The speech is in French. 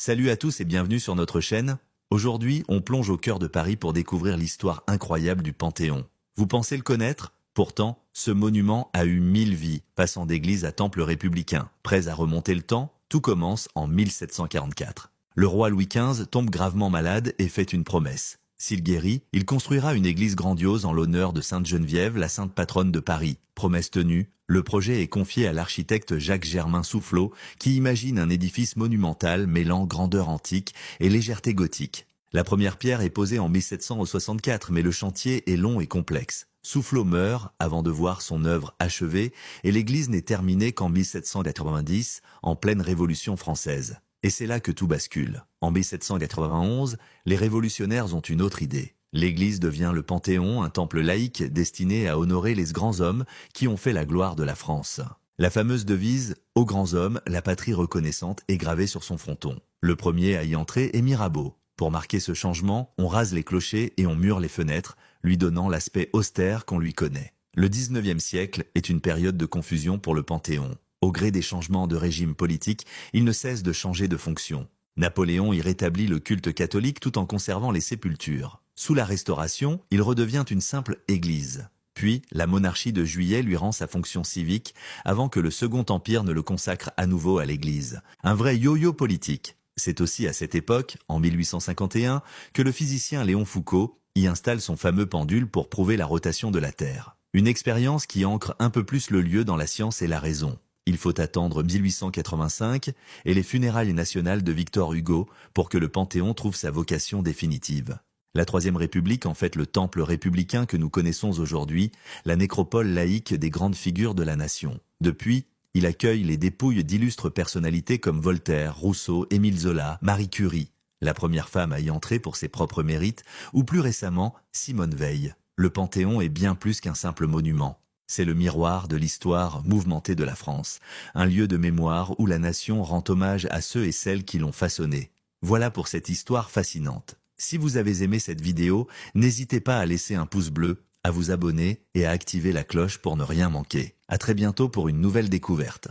Salut à tous et bienvenue sur notre chaîne. Aujourd'hui, on plonge au cœur de Paris pour découvrir l'histoire incroyable du Panthéon. Vous pensez le connaître? Pourtant, ce monument a eu 1000 vies, passant d'église à temple républicain. Prêts à remonter le temps, tout commence en 1744. Le roi Louis XV tombe gravement malade et fait une promesse. S'il guérit, il construira une église grandiose en l'honneur de Sainte Geneviève, la sainte patronne de Paris. Promesse tenue, le projet est confié à l'architecte Jacques-Germain Soufflot, qui imagine un édifice monumental mêlant grandeur antique et légèreté gothique. La première pierre est posée en 1764, mais le chantier est long et complexe. Soufflot meurt avant de voir son œuvre achevée et l'église n'est terminée qu'en 1790, en pleine Révolution française. Et c'est là que tout bascule. En 1791, les révolutionnaires ont une autre idée. L'église devient le Panthéon, un temple laïque destiné à honorer les grands hommes qui ont fait la gloire de la France. La fameuse devise « Aux grands hommes, la patrie reconnaissante » est gravée sur son fronton. Le premier à y entrer est Mirabeau. Pour marquer ce changement, on rase les clochers et on mure les fenêtres, lui donnant l'aspect austère qu'on lui connaît. Le 19e siècle est une période de confusion pour le Panthéon. Au gré des changements de régime politique, il ne cesse de changer de fonction. Napoléon y rétablit le culte catholique tout en conservant les sépultures. Sous la Restauration, il redevient une simple église. Puis, la monarchie de Juillet lui rend sa fonction civique avant que le Second Empire ne le consacre à nouveau à l'église. Un vrai yo-yo politique. C'est aussi à cette époque, en 1851, que le physicien Léon Foucault y installe son fameux pendule pour prouver la rotation de la Terre. Une expérience qui ancre un peu plus le lieu dans la science et la raison. Il faut attendre 1885 et les funérailles nationales de Victor Hugo pour que le Panthéon trouve sa vocation définitive. La Troisième République en fait le temple républicain que nous connaissons aujourd'hui, la nécropole laïque des grandes figures de la nation. Depuis, il accueille les dépouilles d'illustres personnalités comme Voltaire, Rousseau, Émile Zola, Marie Curie, la première femme à y entrer pour ses propres mérites, ou plus récemment, Simone Veil. Le Panthéon est bien plus qu'un simple monument. C'est le miroir de l'histoire mouvementée de la France, un lieu de mémoire où la nation rend hommage à ceux et celles qui l'ont façonné. Voilà pour cette histoire fascinante. Si vous avez aimé cette vidéo, n'hésitez pas à laisser un pouce bleu, à vous abonner et à activer la cloche pour ne rien manquer. À très bientôt pour une nouvelle découverte.